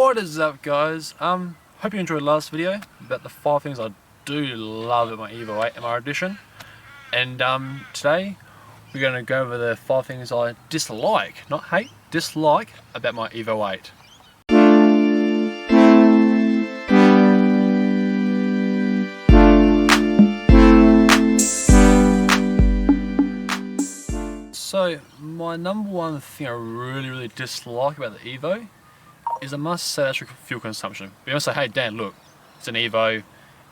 What is up, guys? Hope you enjoyed the last video about the 5 things I do love at my Evo 8 MR edition. And today we're going to go over the 5 things I dislike, not hate, dislike about my Evo 8. So my number one thing I really dislike about the Evo is I must say that's your fuel consumption. You must say, hey Dan, look, it's an Evo,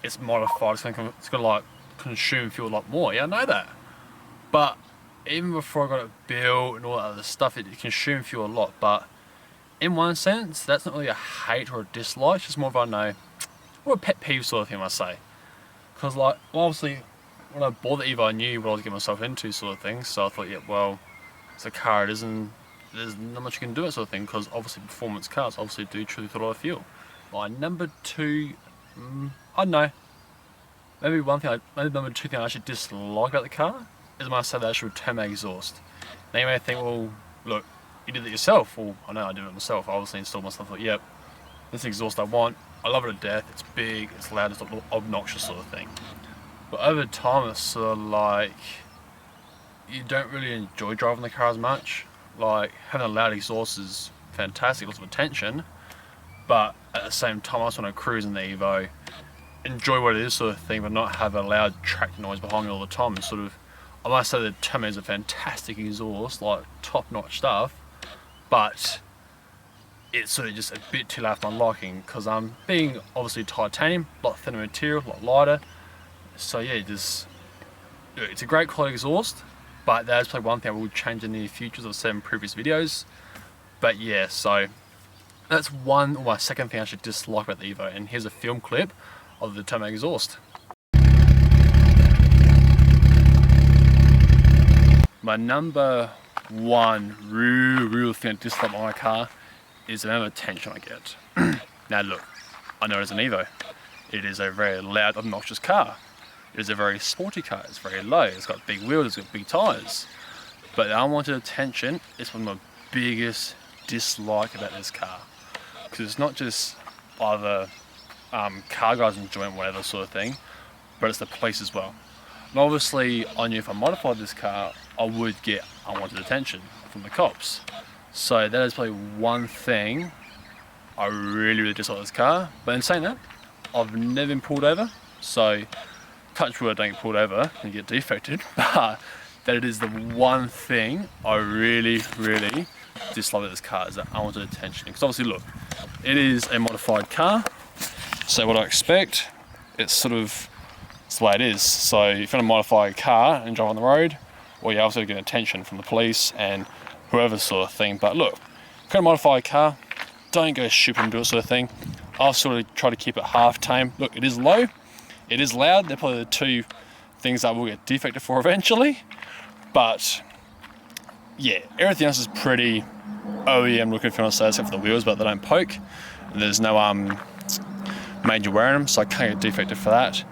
it's modified, it's gonna like consume fuel a lot more. Yeah, I know that. But even before I got it built and all that other stuff, it consumed fuel a lot. But in one sense, that's not really a hate or a dislike, it's just more of a no, or a pet peeve sort of thing I must say. Because like, obviously, when I bought the Evo, I knew what I was getting myself into sort of thing. So I thought, yeah, well, it's a car, it isn't, there's not much you can do it sort of thing, because obviously performance cars obviously do truly a lot of fuel. My number two, I don't know, maybe number two thing I actually dislike about the car is when I say the actual turbo exhaust. Now you may think, well, look, you did it yourself. Well, I know I did it myself. I obviously installed myself. I thought, yep, this is the exhaust I want. I love it to death. It's big, it's loud, it's not obnoxious sort of thing. But over time, it's sort of like you don't really enjoy driving the car as much. Like, having a loud exhaust is fantastic, lots of attention, but at the same time I just want to cruise in the Evo, enjoy what it is sort of thing, but not have a loud tractor noise behind me all the time. And sort of, I must say the Turbo is a fantastic exhaust, like top-notch stuff, but it's sort of just a bit too loud for my liking, because I'm being obviously titanium, a lot thinner material, a lot lighter, so yeah, it's a great quality exhaust. But that's probably one thing I will change in the near future, as I've said in previous videos. But yeah, so that's one, or my second thing I should dislike about the Evo. And here's a film clip of the turbo exhaust. My number one real thing I dislike about my car is the amount of attention I get. Now look, I know it's an Evo. It is a very loud, obnoxious car. It is a very sporty car, it's very low, it's got big wheels, it's got big tyres. But the unwanted attention is one of my biggest dislike about this car. Because it's not just either car guys enjoying whatever sort of thing, but it's the police as well. And obviously, I knew if I modified this car, I would get unwanted attention from the cops. So that is probably one thing I really dislike this car. But in saying that, I've never been pulled over, so touch wood, I don't get pulled over and get defected, but that it is the one thing I really dislike with this car, is that unwanted attention. Because obviously, look, it is a modified car, so what I expect, it's the way it is. So if you're gonna modify a car and drive on the road, well, you also get attention from the police and whoever sort of thing. But look, if you're gonna modify a car, don't go stupid and do it sort of thing. I'll sort of try to keep it half tame. Look, it is low, it is loud, they're probably the two things that will get defected for eventually. But yeah, everything else is pretty OEM looking, if you want to say, except for the wheels, but they don't poke. And there's no major wear in them, so I can't get defected for that.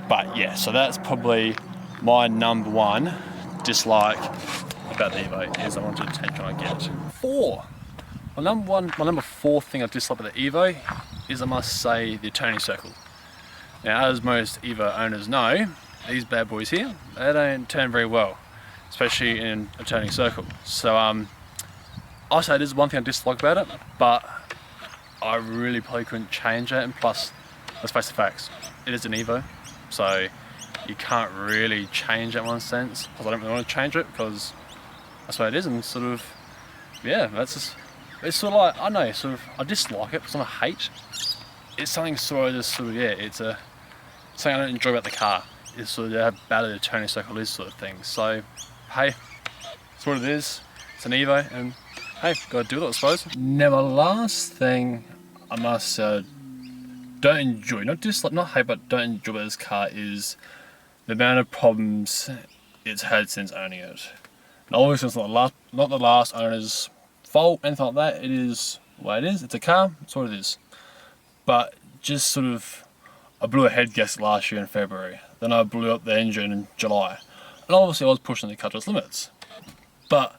But yeah, so that's probably my number one dislike about the Evo, is the unwanted attention I get. My number four thing I dislike about the Evo is, I must say, the turning circle. Now, as most Evo owners know, these bad boys here, they don't turn very well, especially in a turning circle. So I'll say it is one thing I dislike about it, but I really probably couldn't change it. And plus, let's face the facts, it is an Evo, so you can't really change it in one sense. Because I don't really want to change it, because that's what it is. And sort of, yeah, that's just, it's sort of like, I know, sort of, I dislike it, it's not a hate. It's something sort of just yeah, it's something I don't enjoy about the car. It's sort of how bad the turning circle is, sort of thing. So, hey, it's what it is. It's an Evo, and hey, gotta do it, I suppose. Now, my last thing I must don't enjoy, not hate, but don't enjoy about this car is the amount of problems it's had since owning it. And obviously, it's not the last owner's fault, anything like that. It is what it is. It's a car. It's what it is. But just sort of, I blew a head gasket last year in February. Then I blew up the engine in July. And obviously I was pushing the car to its limits. But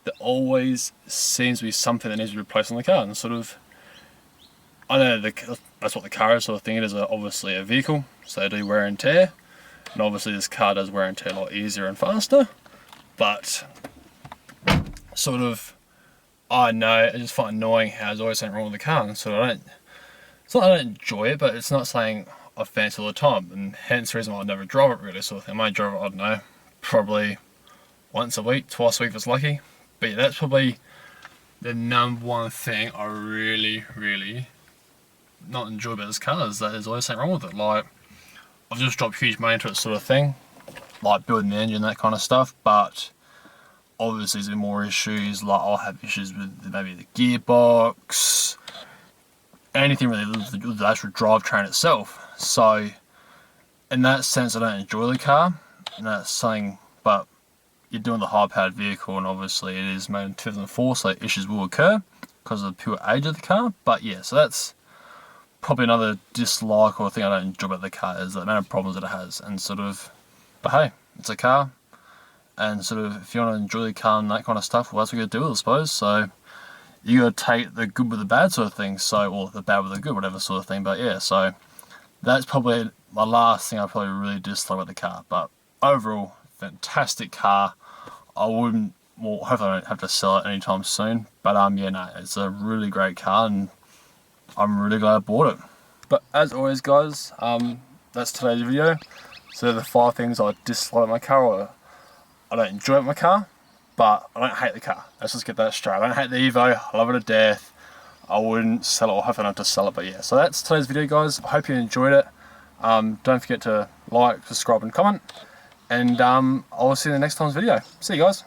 there always seems to be something that needs to be replaced on the car. And sort of, I know that's what the car is, sort of thing. It is obviously a vehicle, so they do wear and tear, and obviously this car does wear and tear a lot easier and faster. But sort of, I know, I just find annoying how there's always something wrong with the car, and so it's not that I don't enjoy it, but it's not something I fancy all the time, and hence the reason why I never drive it really, sort of thing. I might drive it, I don't know, probably once a week, twice a week if it's lucky. But yeah, that's probably the number one thing I really not enjoy about this car, is that there's always something wrong with it. Like, I've just dropped huge money into it, sort of thing, like building the engine, that kind of stuff, but obviously there's been more issues. Like, I'll have issues with maybe the gearbox, anything really with the actual drivetrain itself. So in that sense, I don't enjoy the car, and that's something. But you're doing the high-powered vehicle, and obviously it is made in 2004, so issues will occur because of the pure age of the car. But yeah, so that's probably another dislike or thing I don't enjoy about the car, is the amount of problems that it has. And sort of, but hey, it's a car, and sort of if you want to enjoy the car and that kind of stuff, well, that's what you got to do, I suppose. So you got to take the good with the bad, sort of thing. So, or the bad with the good, whatever sort of thing. But yeah, so that's probably my last thing I probably really dislike about the car. But overall, fantastic car. I wouldn't, well, hopefully I don't have to sell it anytime soon. But yeah, no, it's a really great car, and I'm really glad I bought it. But as always, guys, that's today's video. So they're the 5 things I dislike my car, or I don't enjoy my car, but I don't hate the car. Let's just get that straight. I don't hate the Evo. I love it to death. I wouldn't sell it, or hopefully I don't have to sell it. But yeah, so that's today's video, guys. I hope you enjoyed it. Don't forget to like, subscribe, and comment. And I'll see you in the next time's video. See you guys.